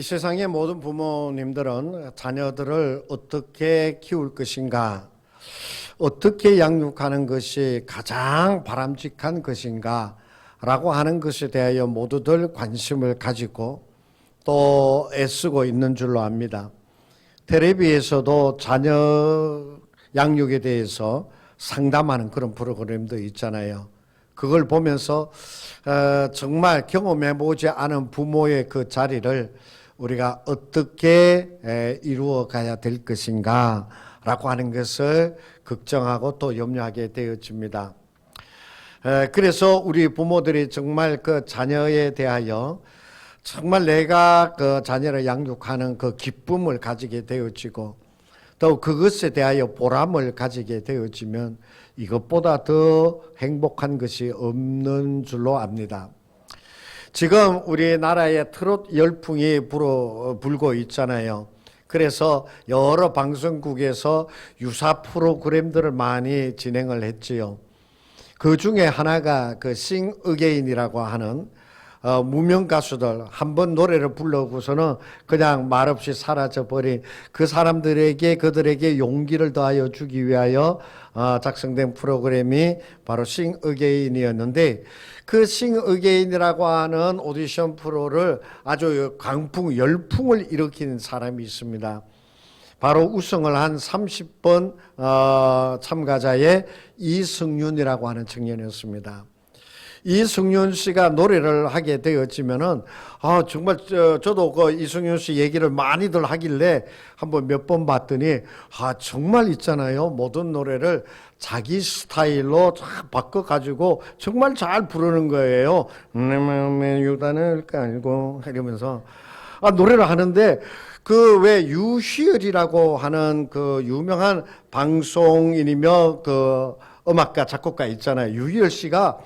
이 세상의 모든 부모님들은 자녀들을 어떻게 키울 것인가, 어떻게 양육하는 것이 가장 바람직한 것인가 라고 하는 것에 대하여 모두들 관심을 가지고 또 애쓰고 있는 줄로 압니다. 텔레비에서도 자녀 양육에 대해서 상담하는 그런 프로그램도 있잖아요. 그걸 보면서 정말 경험해보지 않은 부모의 그 자리를 우리가 어떻게 이루어 가야 될 것인가 라고 하는 것을 걱정하고 또 염려하게 되어집니다. 그래서 우리 부모들이 정말 그 자녀에 대하여 정말 내가 그 자녀를 양육하는 그 기쁨을 가지게 되어지고 또 그것에 대하여 보람을 가지게 되어지면 이것보다 더 행복한 것이 없는 줄로 압니다. 지금 우리나라에 트롯 열풍이 불고 있잖아요. 그래서 여러 방송국에서 유사 프로그램들을 많이 진행을 했지요. 그 중에 하나가 그 싱 어게인이라고 하는 무명 가수들 한번 노래를 불러고서는 그냥 말없이 사라져버린 그 사람들에게 그들에게 용기를 더하여 주기 위하여 작성된 프로그램이 바로 싱 어게인이었는데 그 싱 어게인이라고 하는 오디션 프로를 아주 강풍 열풍을 일으킨 사람이 있습니다. 바로 우승을 한 30번 참가자의 이승윤이라고 하는 청년이었습니다. 이승윤 씨가 노래를 하게 되었지면은 정말 저도 그 이승윤 씨 얘기를 많이들 하길래 한번 몇 번 봤더니 정말 있잖아요. 모든 노래를 자기 스타일로 쫙 바꿔 가지고 정말 잘 부르는 거예요. 내 마음에 유단을 깔고 이러면서 노래를 하는데 그 왜 유희열이라고 하는 그 유명한 방송인이며 그 음악가 작곡가 있잖아요. 유희열 씨가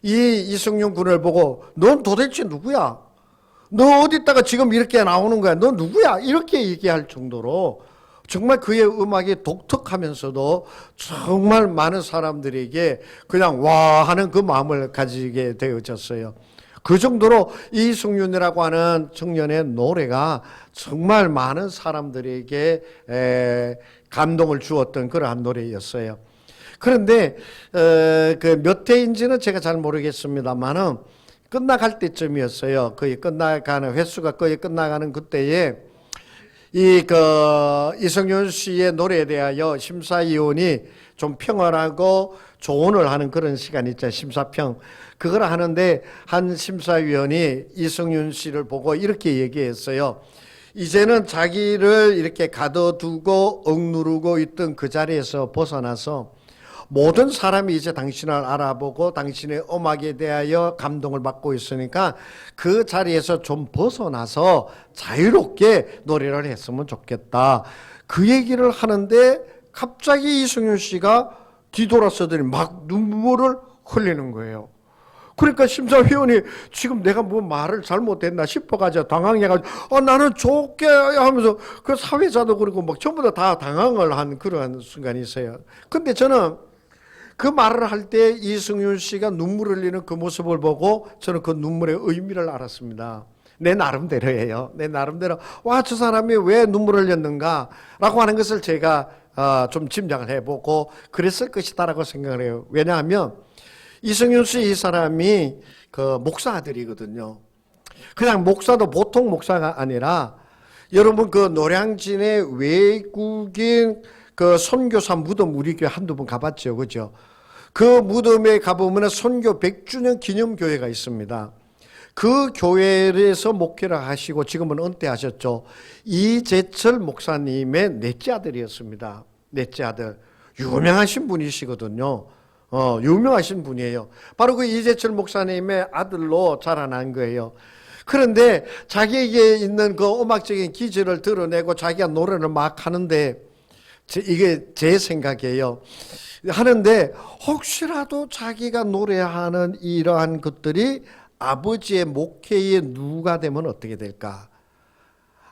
이 이승윤 군을 보고 넌 도대체 누구야? 너 어디다가 지금 이렇게 나오는 거야? 너 누구야? 이렇게 얘기할 정도로 정말 그의 음악이 독특하면서도 정말 많은 사람들에게 그냥 와 하는 그 마음을 가지게 되어졌어요. 그 정도로 이승윤이라고 하는 청년의 노래가 정말 많은 사람들에게 감동을 주었던 그러한 노래였어요. 그런데 그 몇 회인지는 제가 잘 모르겠습니다만은 끝나갈 때쯤이었어요. 거의 끝나가는 횟수가 거의 끝나가는 그때에 이승윤 씨의 노래에 대하여 심사위원이 좀 평을 조언을 하는 그런 시간 있잖아요. 심사평. 그걸 하는데 한 심사위원이 이승윤 씨를 보고 이렇게 얘기했어요. 이제는 자기를 이렇게 가둬두고 억누르고 있던 그 자리에서 벗어나서 모든 사람이 이제 당신을 알아보고 당신의 음악에 대하여 감동을 받고 있으니까 그 자리에서 좀 벗어나서 자유롭게 노래를 했으면 좋겠다. 그 얘기를 하는데 갑자기 이승윤 씨가 뒤돌아서더니 막 눈물을 흘리는 거예요. 그러니까 심사위원이 지금 내가 뭐 말을 잘못했나 싶어가지고 당황해가지고 나는 좋게 하면서 그 사회자도 그리고 막 전부 다 당황을 한 그러한 순간이 있어요. 근데 저는 그 말을 할 때 이승윤 씨가 눈물을 흘리는 그 모습을 보고 저는 그 눈물의 의미를 알았습니다. 내 나름대로예요. 내 나름대로 저 사람이 왜 눈물을 흘렸는가 라고 하는 것을 제가 좀 짐작을 해보고 그랬을 것이다라고 생각을 해요. 왜냐하면 이승윤 씨 이 사람이 그 목사 아들이거든요. 그냥 목사도 보통 목사가 아니라 여러분 그 노량진의 외국인 그 선교사 무덤 우리 교회 한두 번 가봤죠. 그죠? 그 무덤에 가보면 선교 100주년 기념교회가 있습니다. 그 교회에서 목회를 하시고 지금은 은퇴하셨죠. 이재철 목사님의 넷째 아들이었습니다. 넷째 아들. 유명하신 분이시거든요. 유명하신 분이에요. 바로 그 이재철 목사님의 아들로 자라난 거예요. 그런데 자기에게 있는 그 음악적인 기질을 드러내고 자기가 노래를 막 하는데 이게 제 생각이에요. 하는데 혹시라도 자기가 노래하는 이러한 것들이 아버지의 목회에 누가 되면 어떻게 될까?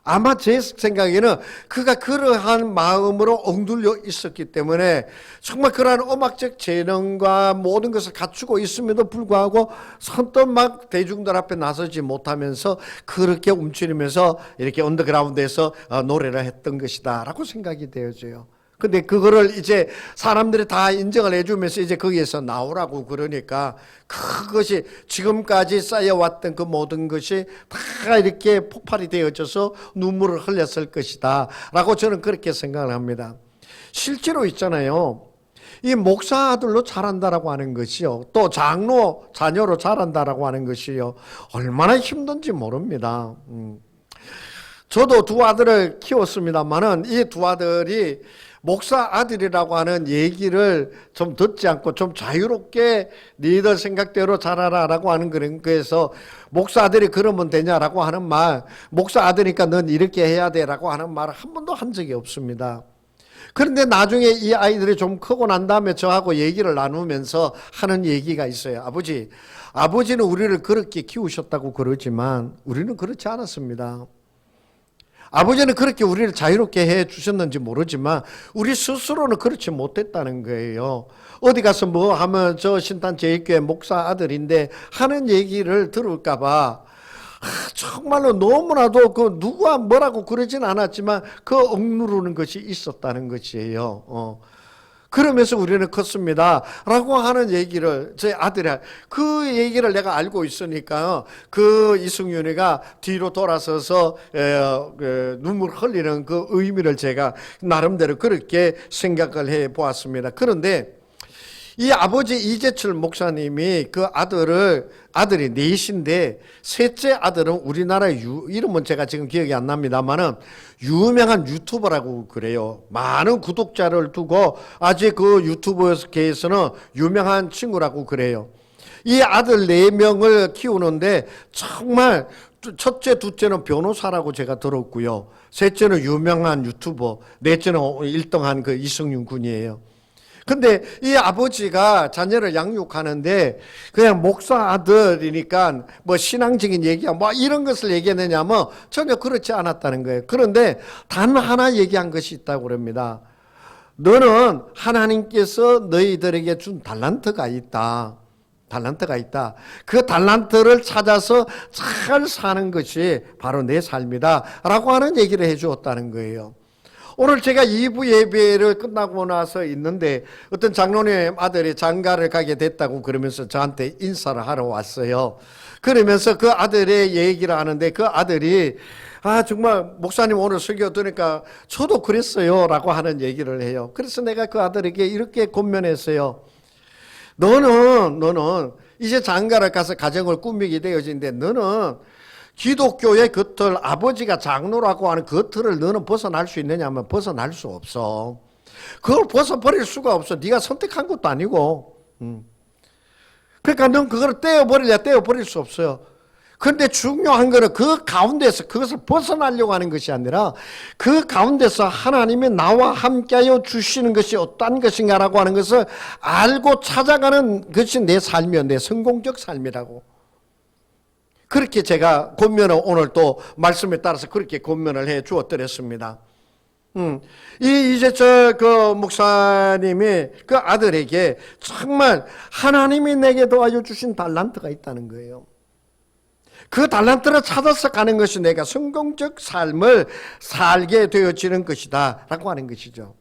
아마 제 생각에는 그가 그러한 마음으로 억눌려 있었기 때문에 정말 그러한 음악적 재능과 모든 것을 갖추고 있음에도 불구하고 선뜻 막 대중들 앞에 나서지 못하면서 그렇게 움츠리면서 이렇게 언더그라운드에서 노래를 했던 것이다 라고 생각이 되어져요. 근데 그거를 이제 사람들이 다 인정을 해주면서 이제 거기에서 나오라고 그러니까 그것이 지금까지 쌓여왔던 그 모든 것이 다 이렇게 폭발이 되어져서 눈물을 흘렸을 것이다 라고 저는 그렇게 생각을 합니다. 실제로 있잖아요. 이 목사 아들로 자란다라고 하는 것이요, 또 장로 자녀로 자란다라고 하는 것이요, 얼마나 힘든지 모릅니다. 저도 두 아들을 키웠습니다만은 이 두 아들이 목사 아들이라고 하는 얘기를 좀 듣지 않고 좀 자유롭게 니들 생각대로 자라라라고 하는 그런 거에서 목사 아들이 그러면 되냐라고 하는 말, 목사 아들이니까 넌 이렇게 해야 돼라고 하는 말을 한 번도 한 적이 없습니다. 그런데 나중에 이 아이들이 좀 크고 난 다음에 저하고 얘기를 나누면서 하는 얘기가 있어요. 아버지는 우리를 그렇게 키우셨다고 그러지만 우리는 그렇지 않았습니다. 아버지는 그렇게 우리를 자유롭게 해 주셨는지 모르지만 우리 스스로는 그렇지 못했다는 거예요. 어디 가서 뭐 하면 저 신탄 제1교회 목사 아들인데 하는 얘기를 들을까 봐 정말로 너무나도 그 누가 뭐라고 그러진 않았지만 그 억누르는 것이 있었다는 것이에요. 그러면서 우리는 컸습니다 라고 하는 얘기를 제 아들이, 그 얘기를 내가 알고 있으니까 그 이승윤이가 뒤로 돌아서서 눈물 흘리는 그 의미를 제가 나름대로 그렇게 생각을 해 보았습니다. 그런데 이 아버지 이재철 목사님이 그 아들이 넷인데 셋째 아들은 우리나라 이름은 제가 지금 기억이 안 납니다만은 유명한 유튜버라고 그래요. 많은 구독자를 두고 아직 그 유튜브계에서는 유명한 친구라고 그래요. 이 아들 4명을 키우는데 정말 첫째, 둘째는 변호사라고 제가 들었고요. 셋째는 유명한 유튜버, 넷째는 1등한 그 이승윤 군이에요. 근데 이 아버지가 자녀를 양육하는데 그냥 목사 아들이니까 뭐 신앙적인 얘기야 뭐 이런 것을 얘기했느냐면 전혀 그렇지 않았다는 거예요. 그런데 단 하나 얘기한 것이 있다고 그럽니다. 너는 하나님께서 너희들에게 준 달란트가 있다. 그 달란트를 찾아서 잘 사는 것이 바로 내 삶이다 라고 하는 얘기를 해 주었다는 거예요. 오늘 제가 2부 예배를 끝나고 나서 있는데 어떤 장로님 아들이 장가를 가게 됐다고 그러면서 저한테 인사를 하러 왔어요. 그러면서 그 아들의 얘기를 하는데 그 아들이 정말 목사님 오늘 설교 들으니까 저도 그랬어요 라고 하는 얘기를 해요. 그래서 내가 그 아들에게 이렇게 권면했어요. 너는 이제 장가를 가서 가정을 꾸미게 되어진데 너는 기독교의 그 틀, 아버지가 장로라고 하는 그 틀을 너는 벗어날 수 있느냐 하면 벗어날 수 없어. 그걸 벗어버릴 수가 없어. 네가 선택한 것도 아니고. 그러니까 넌 그걸 떼어버릴 수 없어요. 그런데 중요한 거는 그 가운데서 그것을 벗어나려고 하는 것이 아니라 그 가운데서 하나님이 나와 함께하여 주시는 것이 어떠한 것인가라고 하는 것을 알고 찾아가는 것이 내 삶이요, 내 성공적 삶이라고. 그렇게 제가 권면을 오늘 또 말씀에 따라서 그렇게 권면을 해 주었더랬습니다. 이제철 그 목사님이 그 아들에게 정말 하나님이 내게 도와주신 달란트가 있다는 거예요. 그 달란트를 찾아서 가는 것이 내가 성공적 삶을 살게 되어지는 것이다 라고 하는 것이죠.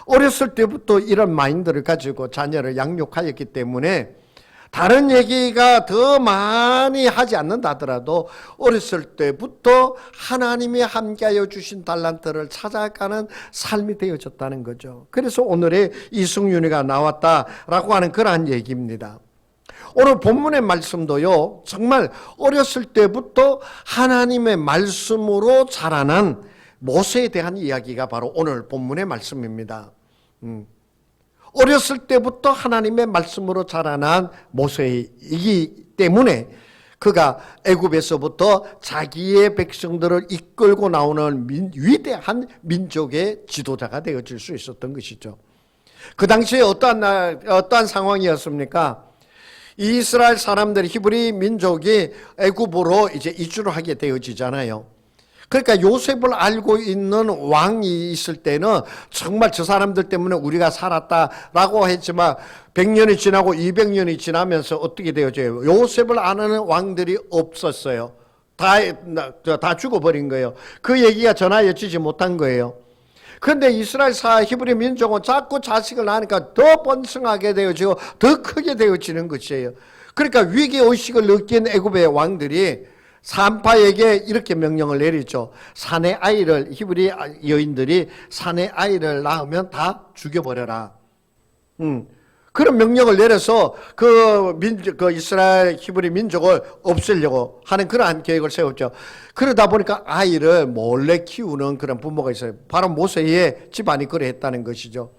어렸을 때부터 이런 마인드를 가지고 자녀를 양육하였기 때문에 다른 얘기가 더 많이 하지 않는다 하더라도 어렸을 때부터 하나님이 함께하여 주신 달란트를 찾아가는 삶이 되어졌다는 거죠. 그래서 오늘의 이승윤이가 나왔다라고 하는 그러한 얘기입니다. 오늘 본문의 말씀도요, 정말 어렸을 때부터 하나님의 말씀으로 자라난 모세에 대한 이야기가 바로 오늘 본문의 말씀입니다. 어렸을 때부터 하나님의 말씀으로 자라난 모세이기 때문에 그가 애굽에서부터 자기의 백성들을 이끌고 나오는 위대한 민족의 지도자가 되어질 수 있었던 것이죠. 그 당시에 어떠한 상황이었습니까? 이스라엘 사람들, 히브리 민족이 애굽으로 이제 이주를 하게 되어지잖아요. 그러니까 요셉을 알고 있는 왕이 있을 때는 정말 저 사람들 때문에 우리가 살았다라고 했지만 100년이 지나고 200년이 지나면서 어떻게 되어져요? 요셉을 아는 왕들이 없었어요. 다 죽어버린 거예요. 그 얘기가 전하여지지 못한 거예요. 그런데 이스라엘 히브리 민족은 자꾸 자식을 낳으니까 더 번성하게 되어지고 더 크게 되어지는 것이에요. 그러니까 위기의식을 느낀 애굽의 왕들이 산파에게 이렇게 명령을 내리죠. 사내 아이를, 히브리 여인들이 사내 아이를 낳으면 다 죽여버려라. 그런 명령을 내려서 그 이스라엘 히브리 민족을 없애려고 하는 그러한 계획을 세웠죠. 그러다 보니까 아이를 몰래 키우는 그런 부모가 있어요. 바로 모세의 집안이 그랬다는 것이죠.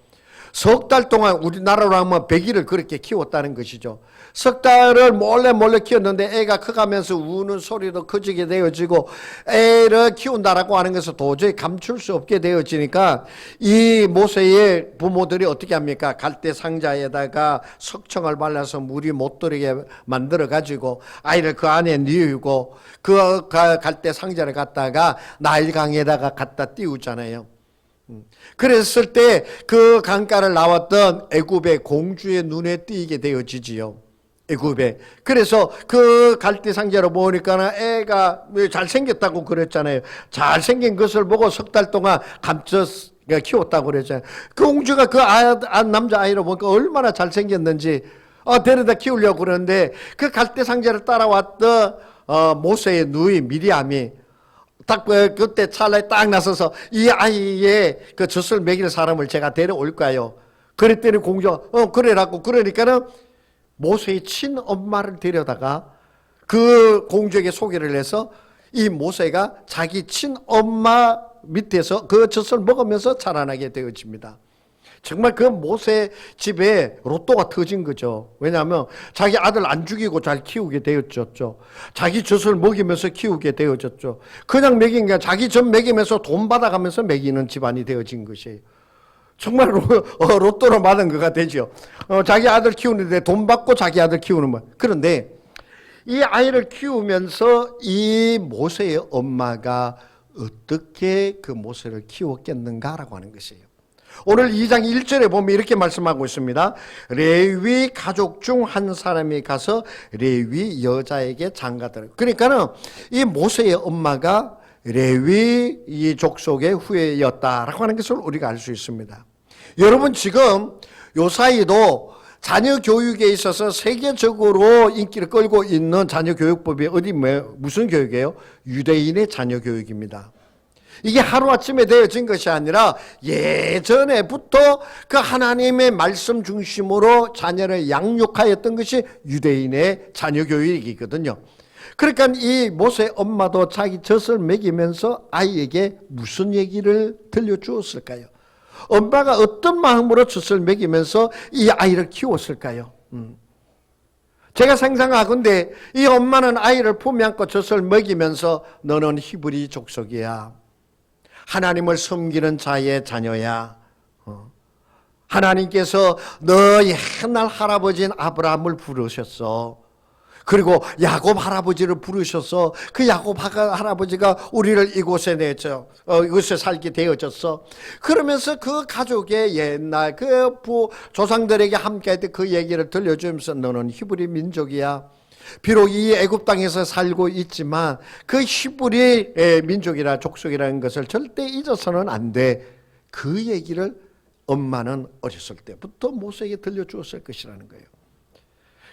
석 달 동안 우리나라로 하면 100일을 그렇게 키웠다는 것이죠. 석 달을 몰래 키웠는데 애가 커가면서 우는 소리도 커지게 되어지고 애를 키운다라고 하는 것을 도저히 감출 수 없게 되어지니까 이 모세의 부모들이 어떻게 합니까? 갈대 상자에다가 석청을 발라서 물이 못 들게 만들어 가지고 아이를 그 안에 뉘우고 그 갈대 상자를 갖다가 나일강에다가 갖다 띄우잖아요. 그랬을 때 그 강가를 나왔던 애굽의 공주의 눈에 띄게 되어지지요. 애굽에. 그래서 그 갈대 상자로 보니까 애가 잘생겼다고 그랬잖아요. 잘생긴 것을 보고 석 달 동안 감춰 키웠다고 그랬잖아요. 그 공주가 그 남자아이로 보니까 얼마나 잘생겼는지 데려다 키우려고 그러는데 그 갈대 상자를 따라왔던 모세의 누이 미리암이 딱 그때 찰나에 딱 나서서 이 아이의 그 젖을 먹일 사람을 제가 데려올까요? 그랬더니 공주가 그래라고. 그러니까는 모세의 친엄마를 데려다가 그 공주에게 소개를 해서 이 모세가 자기 친엄마 밑에서 그 젖을 먹으면서 자라나게 되어집니다. 정말 그 모세 집에 로또가 터진 거죠. 왜냐하면 자기 아들 안 죽이고 잘 키우게 되어졌죠. 자기 젖을 먹이면서 키우게 되어졌죠. 그냥 먹인 게 자기 젖 먹이면서 돈 받아가면서 먹이는 집안이 되어진 것이에요. 정말 로또로 받은 거가 되죠. 자기 아들 키우는데 돈 받고 자기 아들 키우는 거. 그런데 이 아이를 키우면서 이 모세의 엄마가 어떻게 그 모세를 키웠겠는가라고 하는 것이에요. 오늘 2장 1절에 보면 이렇게 말씀하고 있습니다. 레위 가족 중 한 사람이 가서 레위 여자에게 장가들어. 그러니까는 이 모세의 엄마가 레위 이 족속의 후예였다라고 하는 것을 우리가 알 수 있습니다. 여러분 지금 요 사이도 자녀 교육에 있어서 세계적으로 인기를 끌고 있는 자녀 교육법이 무슨 교육이에요? 유대인의 자녀 교육입니다. 이게 하루아침에 되어진 것이 아니라 예전에부터 그 하나님의 말씀 중심으로 자녀를 양육하였던 것이 유대인의 자녀 교육이거든요. 그러니까 이 모세 엄마도 자기 젖을 먹이면서 아이에게 무슨 얘기를 들려주었을까요? 엄마가 어떤 마음으로 젖을 먹이면서 이 아이를 키웠을까요? 제가 상상하건대 이 엄마는 아이를 품에 안고 젖을 먹이면서 너는 히브리 족속이야. 하나님을 섬기는 자의 자녀야. 하나님께서 너희 옛날 할아버지인 아브라함을 부르셨어. 그리고 야곱 할아버지를 부르셔서 그 야곱 할아버지가 우리를 이곳에 내죠. 이곳에 살게 되어졌어. 그러면서 그 가족의 옛날 그 조상들에게 함께할 때 그 얘기를 들려주면서 너는 히브리 민족이야. 비록 이 애굽 땅에서 살고 있지만 그 히브리 민족이라 족속이라는 것을 절대 잊어서는 안 돼. 그 얘기를 엄마는 어렸을 때부터 모세에게 들려주었을 것이라는 거예요.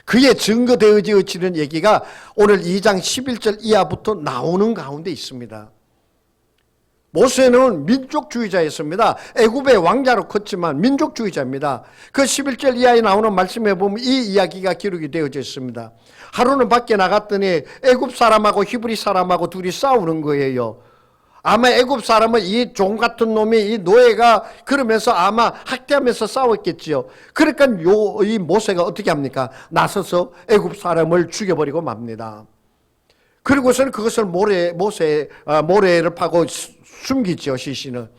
그의 증거되어지는 얘기가 오늘 2장 11절 이하부터 나오는 가운데 있습니다. 모세는 민족주의자였습니다. 애굽의 왕자로 컸지만 민족주의자입니다. 그 11절 이하에 나오는 말씀에 보면 이 이야기가 기록이 되어져 있습니다. 하루는 밖에 나갔더니 애굽 사람하고 히브리 사람하고 둘이 싸우는 거예요. 아마 애굽 사람은 이 종 같은 놈이 이 노예가 그러면서 아마 학대하면서 싸웠겠지요. 그러니까 이 모세가 어떻게 합니까? 나서서 애굽 사람을 죽여버리고 맙니다. 그리고서는 그것을 모래를 파고 숨기죠, 시신을.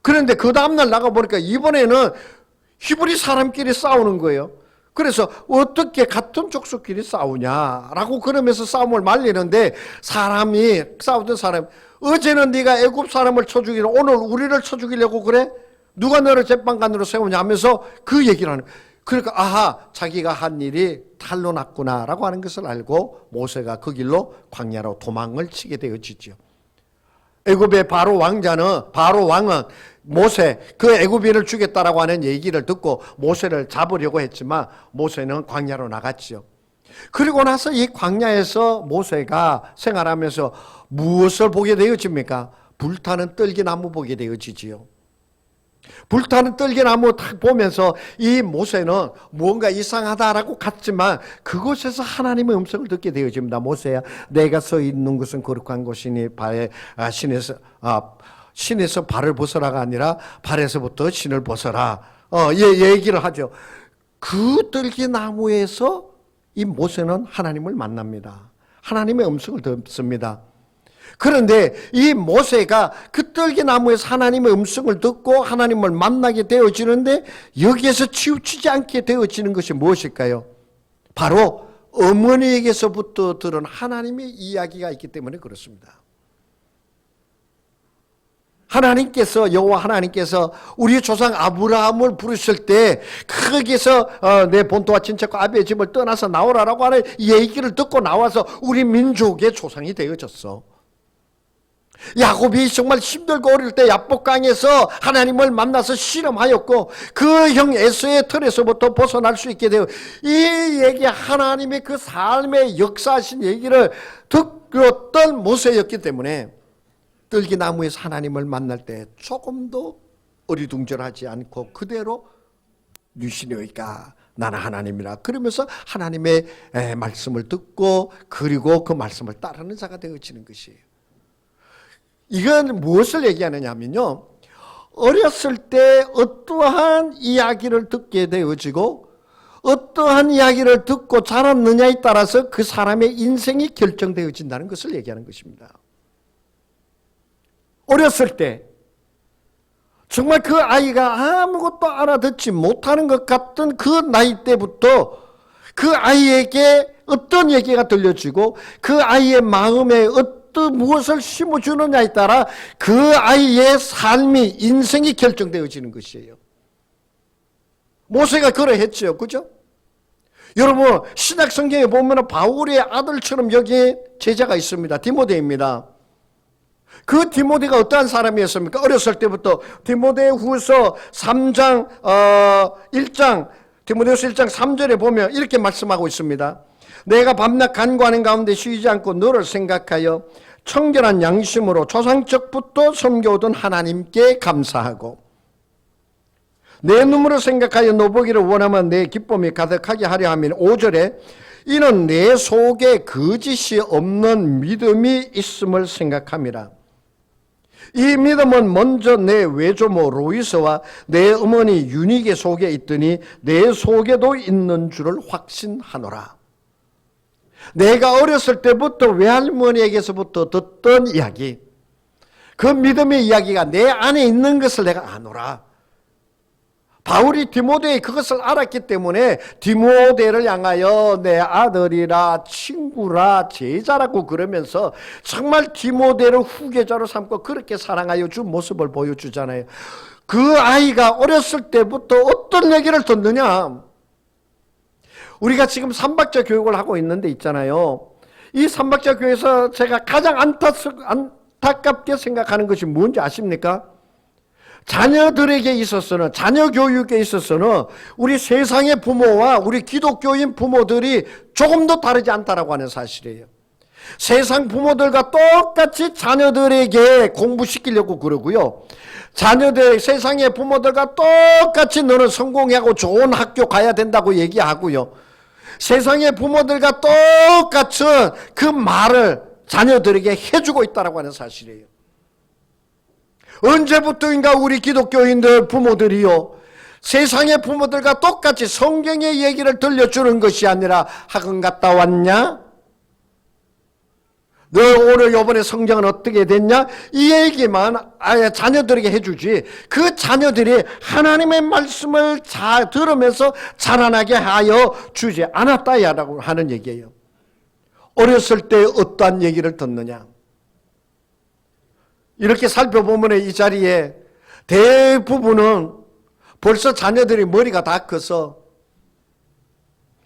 그런데 그 다음날 나가보니까 이번에는 히브리 사람끼리 싸우는 거예요. 그래서 어떻게 같은 족속끼리 싸우냐라고 그러면서 싸움을 말리는데 싸우던 사람 어제는 네가 애굽 사람을 쳐 죽이려 오늘 우리를 쳐 죽이려고 그래? 누가 너를 재판관으로 세우냐 하면서 그 얘기를 하는 거예요. 그러니까 아하, 자기가 한 일이 탈로 났구나라고 하는 것을 알고 모세가 그 길로 광야로 도망을 치게 되어지죠. 애굽의 바로 왕은 모세, 그 애굽인을 죽였다라고 하는 얘기를 듣고 모세를 잡으려고 했지만 모세는 광야로 나갔죠. 그리고 나서 이 광야에서 모세가 생활하면서 무엇을 보게 되어집니까? 불타는 떨기나무 보게 되어지지요. 불타는 떨기나무 딱 보면서 이 모세는 뭔가 이상하다라고 갔지만 그곳에서 하나님의 음성을 듣게 되어집니다. 모세야, 내가 서 있는 곳은 거룩한 곳이니 신에서 발을 벗어라가 아니라 발에서부터 신을 벗어라. 얘기를 하죠. 그 떨기나무에서 이 모세는 하나님을 만납니다. 하나님의 음성을 듣습니다. 그런데 이 모세가 그 떨기나무에서 하나님의 음성을 듣고 하나님을 만나게 되어지는데 여기에서 치우치지 않게 되어지는 것이 무엇일까요? 바로 어머니에게서부터 들은 하나님의 이야기가 있기 때문에 그렇습니다. 여호와 하나님께서 우리 조상 아브라함을 부르실 때 거기서 내 본토와 친척과 아비의 집을 떠나서 나오라라고 하는 얘기를 듣고 나와서 우리 민족의 조상이 되어졌어. 야곱이 정말 힘들고 어릴 때 야복강에서 하나님을 만나서 실험하였고 그 형 에서의 틀에서부터 벗어날 수 있게 되어 이 얘기 하나님의 그 삶의 역사하신 얘기를 듣던 모세였기 때문에 떨기나무에서 하나님을 만날 때 조금도 어리둥절하지 않고 그대로 유신이니까 나는 하나님이라 그러면서 하나님의 말씀을 듣고 그리고 그 말씀을 따르는 자가 되어지는 것이에요. 이건 무엇을 얘기하느냐 하면요, 어렸을 때 어떠한 이야기를 듣게 되어지고 어떠한 이야기를 듣고 자랐느냐에 따라서 그 사람의 인생이 결정되어진다는 것을 얘기하는 것입니다. 어렸을 때 정말 그 아이가 아무것도 알아듣지 못하는 것 같은 그 나이 때부터 그 아이에게 어떤 얘기가 들려지고 그 아이의 마음에 무엇을 심어주느냐에 따라 그 아이의 삶이 인생이 결정되어지는 것이에요. 모세가 그러했죠. 그죠? 여러분 신약 성경에 보면 바울의 아들처럼 여기 제자가 있습니다. 디모데입니다. 그 디모데가 어떠한 사람이었습니까? 어렸을 때부터 디모데후서 3장 1장 디모데후서 1장 3절에 보면 이렇게 말씀하고 있습니다. 내가 밤낮 간구하는 가운데 쉬지 않고 너를 생각하여 청결한 양심으로 조상적부터 섬겨오던 하나님께 감사하고 내 눈으로 생각하여 너 보기를 원하면 내 기쁨이 가득하게 하려 하면 5절에 이는 내 속에 거짓이 없는 믿음이 있음을 생각함이라. 이 믿음은 먼저 내 외조모 로이스와 내 어머니 유니게 속에 있더니 내 속에도 있는 줄을 확신하노라. 내가 어렸을 때부터 외할머니에게서부터 듣던 이야기, 그 믿음의 이야기가 내 안에 있는 것을 내가 아노라. 바울이 디모데의 그것을 알았기 때문에 디모데를 향하여 내 아들이라 친구라 제자라고 그러면서 정말 디모데를 후계자로 삼고 그렇게 사랑하여 준 모습을 보여주잖아요. 그 아이가 어렸을 때부터 어떤 얘기를 듣느냐, 우리가 지금 삼박자 교육을 하고 있는데 있잖아요. 이 삼박자 교육에서 제가 가장 안타깝게 생각하는 것이 뭔지 아십니까? 자녀들에게 있어서는, 자녀 교육에 있어서는 우리 세상의 부모와 우리 기독교인 부모들이 조금도 다르지 않다라고 하는 사실이에요. 세상 부모들과 똑같이 자녀들에게 공부시키려고 그러고요. 세상의 부모들과 똑같이 너는 성공하고 좋은 학교 가야 된다고 얘기하고요. 세상의 부모들과 똑같은 그 말을 자녀들에게 해주고 있다고 하는 사실이에요. 언제부터인가 우리 기독교인들 부모들이요, 세상의 부모들과 똑같이 성경의 얘기를 들려주는 것이 아니라 학원 갔다 왔냐? 너 오늘 이번에 성적은 어떻게 됐냐? 이 얘기만 아예 자녀들에게 해주지, 그 자녀들이 하나님의 말씀을 잘 들으면서 자라나게 하여 주지 않았다라고 하는 얘기예요. 어렸을 때 어떠한 얘기를 듣느냐? 이렇게 살펴보면 이 자리에 대부분은 벌써 자녀들이 머리가 다 커서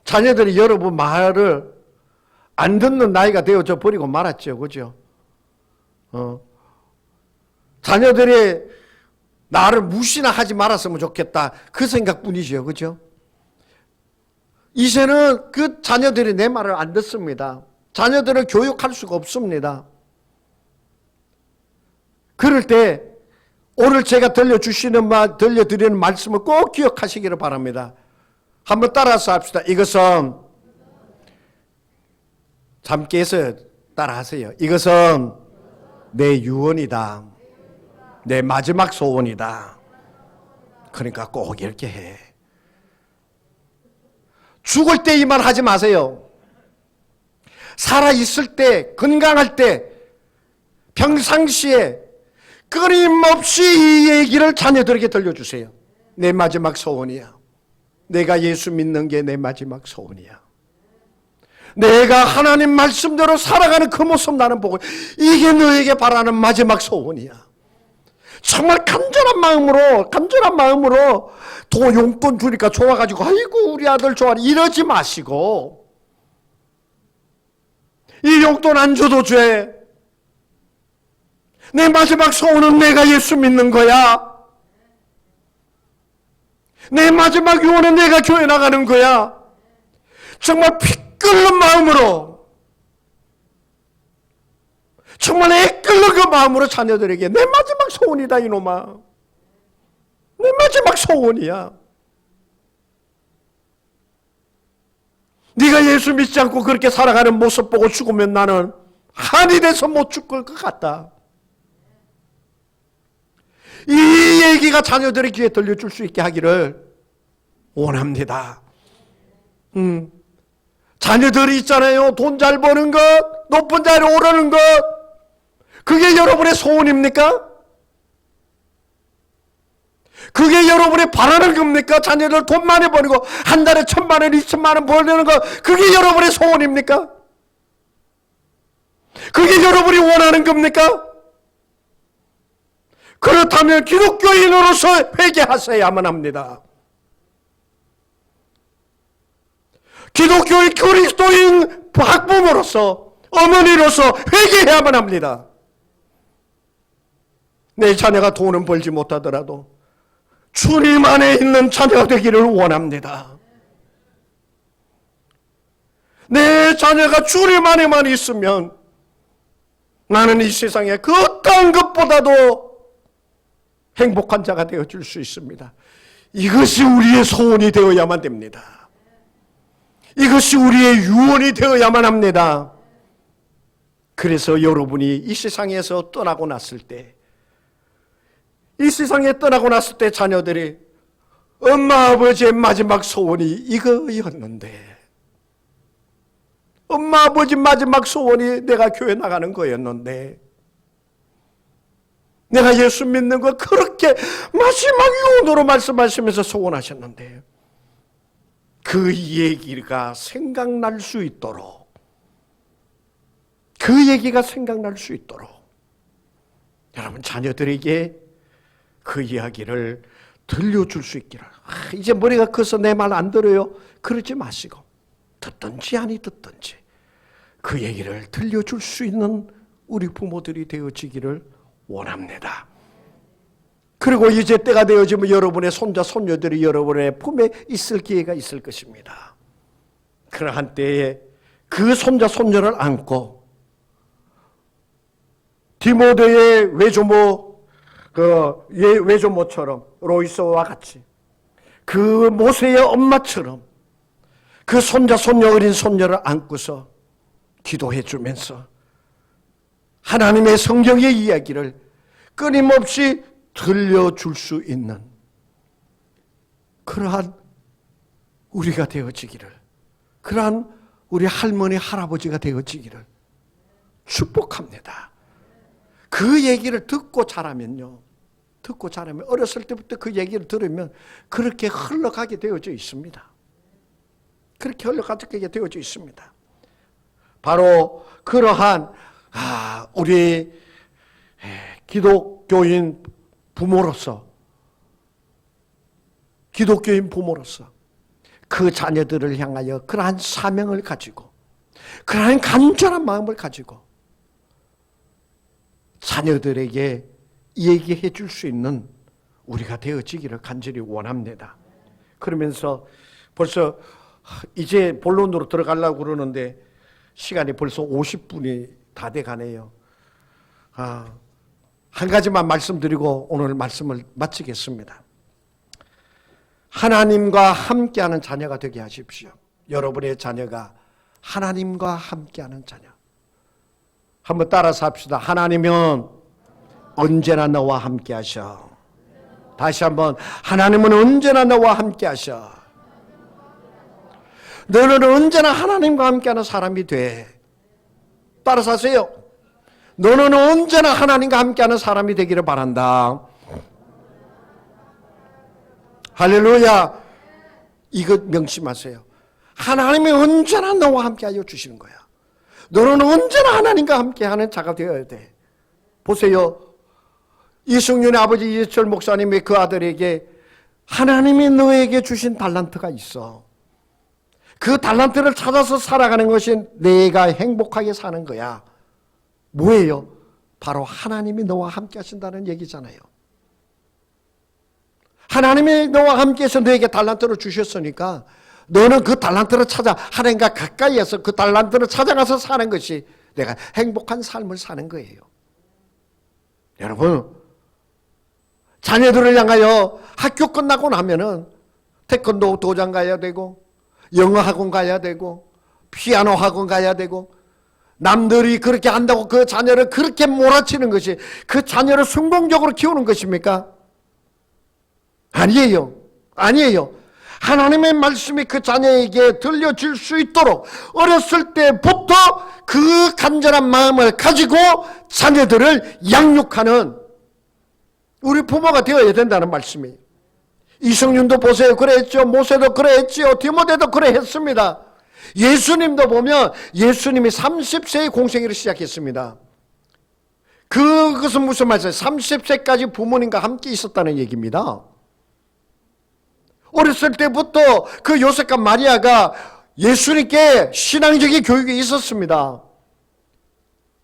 자녀들이 여러분 말을 안 듣는 나이가 되어져 버리고 말았죠. 그죠? 자녀들이 나를 무시나 하지 말았으면 좋겠다. 그 생각뿐이죠. 그죠? 이제는 그 자녀들이 내 말을 안 듣습니다. 자녀들을 교육할 수가 없습니다. 그럴 때 오늘 제가 들려드리는 말씀을 꼭 기억하시기를 바랍니다. 한번 따라서 합시다. 이것은 함께 해서 따라하세요. 이것은 내 유언이다. 내 마지막 소원이다. 그러니까 꼭 이렇게 해. 죽을 때 이 말 하지 마세요. 살아있을 때, 건강할 때, 평상시에 끊임없이 이 얘기를 자녀들에게 들려주세요. 내 마지막 소원이야. 내가 예수 믿는 게 내 마지막 소원이야. 내가 하나님 말씀대로 살아가는 그 모습 나는 보고 이게 너에게 바라는 마지막 소원이야. 정말 간절한 마음으로 돈 용돈 주니까 좋아가지고 아이고 우리 아들 좋아하니 이러지 마시고 이 용돈 안 줘도 죄. 내 마지막 소원은 내가 예수 믿는 거야. 내 마지막 유언은 내가 교회 나가는 거야. 정말 피 끓는 마음으로 정말 애 끓는 그 마음으로 자녀들에게 내 마지막 소원이다 이놈아. 내 마지막 소원이야. 네가 예수 믿지 않고 그렇게 살아가는 모습 보고 죽으면 나는 한이 돼서 못 죽을 것 같다. 이 얘기가 자녀들의 귀에 들려줄 수 있게 하기를 원합니다. 자녀들이 있잖아요. 돈 잘 버는 것, 높은 자리에 오르는 것, 그게 여러분의 소원입니까? 그게 여러분이 바라는 겁니까? 자녀들 돈 많이 버는 거, 한 달에 1,000만 원, 2,000만 원 벌는 거, 그게 여러분의 소원입니까? 그게 여러분이 원하는 겁니까? 그렇다면 기독교인으로서 회개하셔야만 합니다. 기독교인 그리스도인 학부모로서 어머니로서 회개해야만 합니다. 내 자녀가 돈은 벌지 못하더라도 주님 안에 있는 자녀가 되기를 원합니다. 내 자녀가 주님 안에만 있으면 나는 이 세상에 그 어떤 것보다도 행복한 자가 되어줄 수 있습니다. 이것이 우리의 소원이 되어야만 됩니다. 이것이 우리의 유언이 되어야만 합니다. 그래서 여러분이 이 세상에서 떠나고 났을 때, 이 세상에 떠나고 났을 때 자녀들이 엄마 아버지의 마지막 소원이 이거였는데, 엄마 아버지 마지막 소원이 내가 교회 나가는 거였는데, 내가 예수 믿는 거 그렇게 마지막 유언으로 말씀하시면서 소원하셨는데, 그 얘기가 생각날 수 있도록, 그 얘기가 생각날 수 있도록 여러분 자녀들에게 그 이야기를 들려줄 수 있기를. 이제 머리가 커서 내 말 안 들어요, 그러지 마시고 듣든지 아니 듣든지 그 얘기를 들려줄 수 있는 우리 부모들이 되어지기를 원합니다. 그리고 이제 때가 되어지면 여러분의 손자 손녀들이 여러분의 품에 있을 기회가 있을 것입니다. 그러한 때에 그 손자 손녀를 안고 디모데의 외조모처럼 로이스와 같이 그 모세의 엄마처럼 그 손자 손녀 어린 손녀를 안고서 기도해 주면서 하나님의 성경의 이야기를 끊임없이 들려줄 수 있는 그러한 우리가 되어지기를, 그러한 우리 할머니 할아버지가 되어지기를 축복합니다. 그 얘기를 듣고 자라면 어렸을 때부터 그 얘기를 들으면 그렇게 흘러가게 되어져 있습니다. 그렇게 흘러가게 되어져 있습니다. 바로 그러한 우리 기독교인 부모로서 그 자녀들을 향하여 그러한 사명을 가지고 그러한 간절한 마음을 가지고 자녀들에게 얘기해 줄 수 있는 우리가 되어지기를 간절히 원합니다. 그러면서 벌써 이제 본론으로 들어가려고 그러는데 시간이 벌써 50분이 다 돼 가네요. 한 가지만 말씀드리고 오늘 말씀을 마치겠습니다. 하나님과 함께하는 자녀가 되게 하십시오. 여러분의 자녀가 하나님과 함께하는 자녀. 한번 따라서 합시다. 하나님은 언제나 너와 함께하셔. 다시 한번, 하나님은 언제나 너와 함께하셔. 너는 언제나 하나님과 함께하는 사람이 돼. 따라서 하세요. 너는 언제나 하나님과 함께하는 사람이 되기를 바란다. 할렐루야. 이것 명심하세요. 하나님이 언제나 너와 함께하여 주시는 거야. 너는 언제나 하나님과 함께하는 자가 되어야 돼. 보세요. 이승윤의 아버지 이재철 목사님이 그 아들에게 하나님이 너에게 주신 달란트가 있어. 그 달란트를 찾아서 살아가는 것이 내가 행복하게 사는 거야. 뭐예요? 바로 하나님이 너와 함께 하신다는 얘기잖아요. 하나님이 너와 함께해서 너에게 달란트를 주셨으니까 너는 그 달란트를 찾아 하나님과 가까이에서 그 달란트를 찾아가서 사는 것이 내가 행복한 삶을 사는 거예요. 여러분, 자녀들을 향하여 학교 끝나고 나면은 태권도 도장 가야 되고 영어 학원 가야 되고 피아노 학원 가야 되고 남들이 그렇게 한다고 그 자녀를 그렇게 몰아치는 것이 그 자녀를 성공적으로 키우는 것입니까? 아니에요. 아니에요. 하나님의 말씀이 그 자녀에게 들려질 수 있도록 어렸을 때부터 그 간절한 마음을 가지고 자녀들을 양육하는 우리 부모가 되어야 된다는 말씀이에요. 이성윤도 보세요. 그랬죠. 모세도 그랬죠. 디모데도 그래 했습니다. 예수님도 보면 예수님이 30세에 공생애를 시작했습니다. 그것은 무슨 말이에요? 30세까지 부모님과 함께 있었다는 얘기입니다. 어렸을 때부터 그 요셉과 마리아가 예수님께 신앙적인 교육이 있었습니다.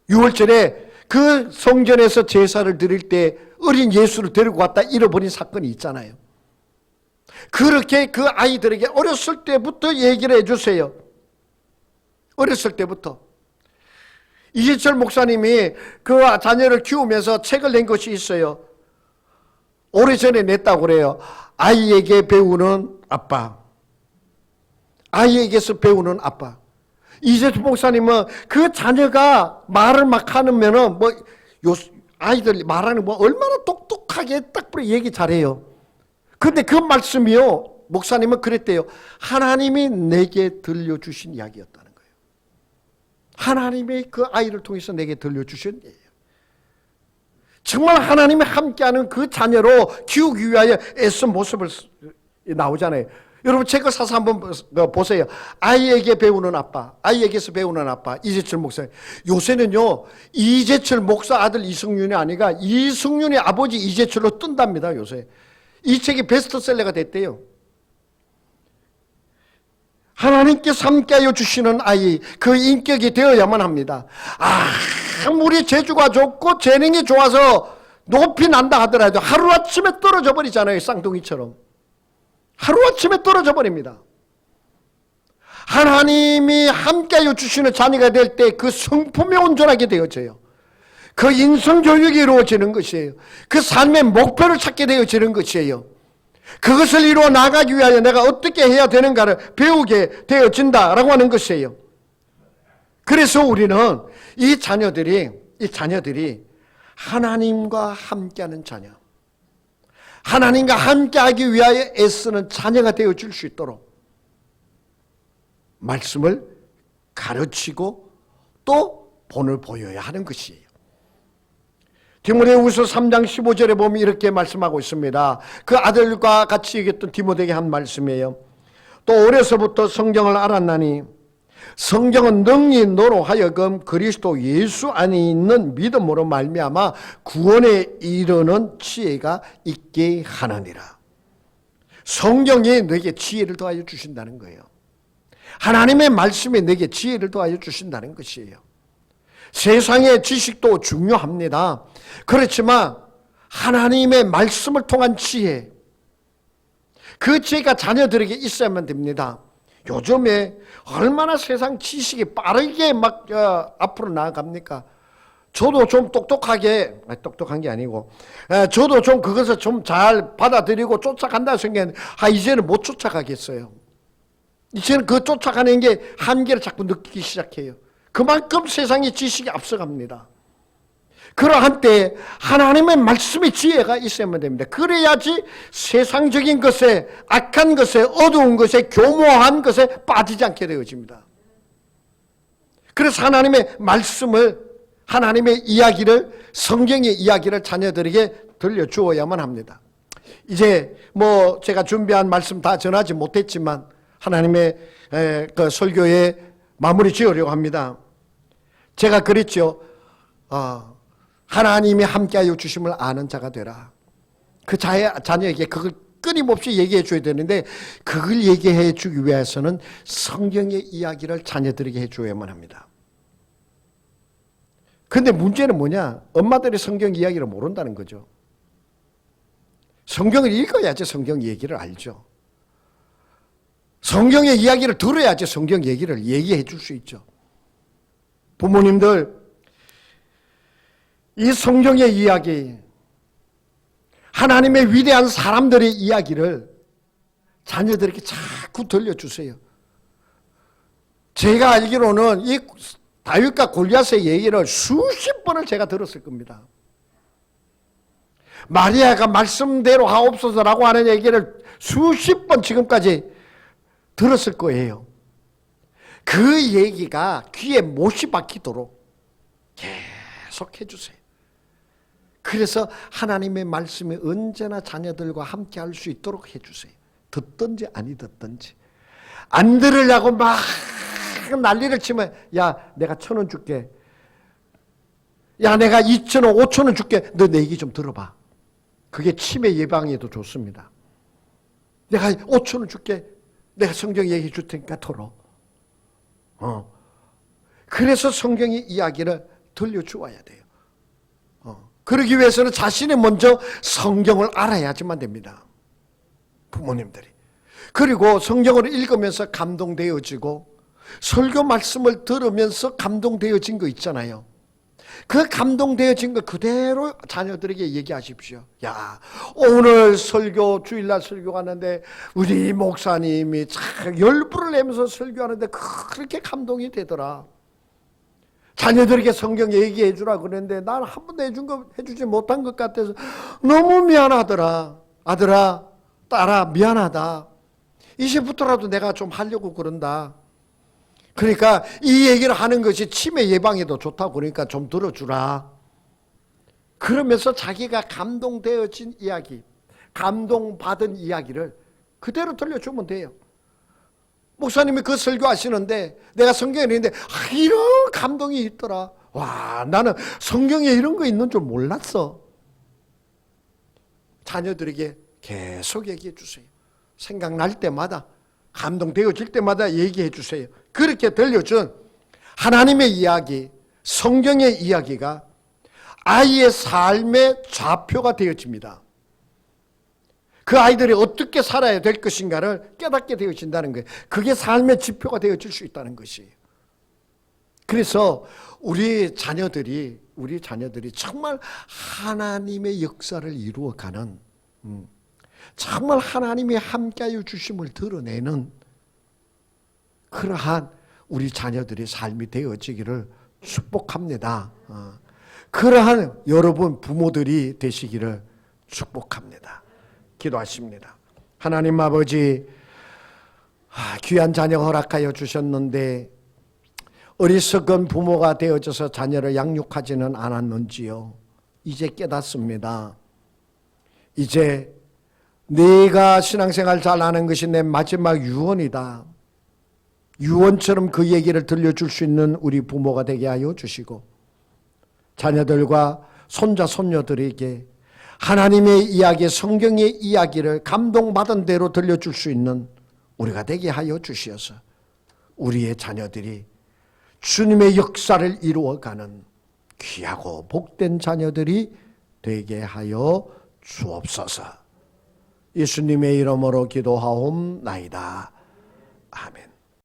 6월절에 그 성전에서 제사를 드릴 때 어린 예수를 데리고 왔다 잃어버린 사건이 있잖아요. 그렇게 그 아이들에게 어렸을 때부터 얘기를 해주세요. 어렸을 때부터. 이재철 목사님이 그 자녀를 키우면서 책을 낸 것이 있어요. 오래전에 냈다고 그래요. 아이에게 배우는 아빠. 아이에게서 배우는 아빠. 이재철 목사님은 그 자녀가 말을 막 하면은 아이들 말하는 얼마나 똑똑하게 딱 얘기 잘해요. 근데 그 말씀이요. 목사님은 그랬대요. 하나님이 내게 들려주신 이야기였다는 거예요. 하나님이 그 아이를 통해서 내게 들려주신 얘기예요. 정말 하나님이 함께하는 그 자녀로 키우기 위하여 애쓴 모습을 나오잖아요. 여러분 책을 사서 한번 보세요. 아이에게 배우는 아빠, 아이에게서 배우는 아빠, 이재철 목사님. 요새는요, 이재철 목사 아들 이승윤이 아니라 이승윤의 아버지 이재철로 뜬답니다, 요새. 이 책이 베스트셀러가 됐대요. 하나님께서 함께하여 주시는 아이, 그 인격이 되어야만 합니다. 아무리 재주가 좋고 재능이 좋아서 높이 난다 하더라도 하루아침에 떨어져 버리잖아요. 쌍둥이처럼. 하루아침에 떨어져 버립니다. 하나님이 함께하여 주시는 자녀가 될 때 그 성품이 온전하게 되어져요. 그 인성교육이 이루어지는 것이에요. 그 삶의 목표를 찾게 되어지는 것이에요. 그것을 이루어 나가기 위하여 내가 어떻게 해야 되는가를 배우게 되어진다라고 하는 것이에요. 그래서 우리는 이 자녀들이 하나님과 함께하는 자녀, 하나님과 함께하기 위하여 애쓰는 자녀가 되어줄 수 있도록 말씀을 가르치고 또 본을 보여야 하는 것이에요. 디모데후서 3장 15절에 보면 이렇게 말씀하고 있습니다. 그 아들과 같이 얘기했던 디모데에게 한 말씀이에요. 또 어려서부터 성경을 알았나니 성경은 능히 너로 하여금 그리스도 예수 안에 있는 믿음으로 말미암아 구원에 이르는 지혜가 있게 하느니라. 성경이 너에게 지혜를 더하여 주신다는 거예요. 하나님의 말씀이 내게 지혜를 더하여 주신다는 것이에요. 세상의 지식도 중요합니다. 그렇지만 하나님의 말씀을 통한 지혜, 그 지혜가 자녀들에게 있어야만 됩니다. 요즘에 얼마나 세상 지식이 빠르게 막 앞으로 나아갑니까? 저도 좀 똑똑한 게 아니고, 저도 좀 그것을 좀 잘 받아들이고 쫓아간다 생각했는데, 이제는 못 쫓아가겠어요. 이제는 그 쫓아가는 게 한계를 자꾸 느끼기 시작해요. 그만큼 세상의 지식이 앞서갑니다. 그러한 때 하나님의 말씀의 지혜가 있어야만 됩니다. 그래야지 세상적인 것에, 악한 것에, 어두운 것에, 교모한 것에 빠지지 않게 되어집니다. 그래서 하나님의 말씀을, 하나님의 이야기를, 성경의 이야기를 자녀들에게 들려주어야만 합니다. 이제 제가 준비한 말씀 다 전하지 못했지만 하나님의 그 설교에 마무리 지으려고 합니다. 제가 그랬죠. 하나님이 함께하여 주심을 아는 자가 되라. 그 자녀에게 그걸 끊임없이 얘기해 줘야 되는데, 그걸 얘기해 주기 위해서는 성경의 이야기를 자녀들에게 해 줘야만 합니다. 근데 문제는 뭐냐? 엄마들이 성경 이야기를 모른다는 거죠. 성경을 읽어야지 성경 얘기를 알죠. 성경의 이야기를 들어야지 성경 얘기를 얘기해 줄 수 있죠. 부모님들, 이 성경의 이야기, 하나님의 위대한 사람들의 이야기를 자녀들에게 자꾸 들려주세요. 제가 알기로는 이 다윗과 골리앗의 얘기를 수십 번을 제가 들었을 겁니다. 마리아가 말씀대로 하옵소서라고 하는 얘기를 수십 번 지금까지 들었을 거예요. 그 얘기가 귀에 못이 박히도록 계속 해주세요. 그래서 하나님의 말씀이 언제나 자녀들과 함께 할 수 있도록 해주세요. 듣든지 아니 듣든지. 안 들으려고 막 난리를 치면, 야, 내가 1,000원 줄게. 야, 내가 2,000원, 5,000원 줄게. 너 내 얘기 좀 들어봐. 그게 치매 예방에도 좋습니다. 내가 5,000원 줄게. 내가 성경 얘기해 줄 테니까 들어. 그래서 성경의 이야기를 들려주어야 돼요. 그러기 위해서는 자신이 먼저 성경을 알아야지만 됩니다. 부모님들이. 그리고 성경을 읽으면서 감동되어지고 설교 말씀을 들으면서 감동되어진 거 있잖아요. 그 감동되어진 거 그대로 자녀들에게 얘기하십시오. 야, 오늘 설교, 주일날 설교하는데 우리 목사님이 참 열불을 내면서 설교하는데 그렇게 감동이 되더라. 자녀들에게 성경 얘기해 주라 그랬는데 난 한 번도 해주지 못한 것 같아서 너무 미안하더라. 아들아, 딸아, 미안하다. 이제부터라도 내가 좀 하려고 그런다. 그러니까 이 얘기를 하는 것이 치매 예방에도 좋다고 그러니까 좀 들어주라. 그러면서 자기가 감동되어진 이야기, 감동받은 이야기를 그대로 들려주면 돼요. 목사님이 그 설교하시는데 내가 성경에 있는데 이런 감동이 있더라. 와, 나는 성경에 이런 거 있는 줄 몰랐어. 자녀들에게 계속 얘기해 주세요. 생각날 때마다, 감동되어질 때마다 얘기해 주세요. 그렇게 들려준 하나님의 이야기, 성경의 이야기가 아이의 삶의 좌표가 되어집니다. 그 아이들이 어떻게 살아야 될 것인가를 깨닫게 되어진다는 거예요. 그게 삶의 지표가 되어질 수 있다는 것이에요. 그래서 우리 자녀들이 정말 하나님의 역사를 이루어가는, 정말 하나님이 함께하여 주심을 드러내는 그러한 우리 자녀들의 삶이 되어지기를 축복합니다. 그러한 여러분 부모들이 되시기를 축복합니다. 기도하십니다. 하나님 아버지, 귀한 자녀 허락하여 주셨는데 어리석은 부모가 되어져서 자녀를 양육하지는 않았는지요. 이제 깨닫습니다. 이제 내가 신앙생활 잘 하는 것이 내 마지막 유언이다. 유언처럼 그 얘기를 들려줄 수 있는 우리 부모가 되게 하여 주시고, 자녀들과 손자 손녀들에게 하나님의 이야기, 성경의 이야기를 감동받은 대로 들려줄 수 있는 우리가 되게 하여 주시어서 우리의 자녀들이 주님의 역사를 이루어가는 귀하고 복된 자녀들이 되게 하여 주옵소서. 예수님의 이름으로 기도하옵나이다. 아멘.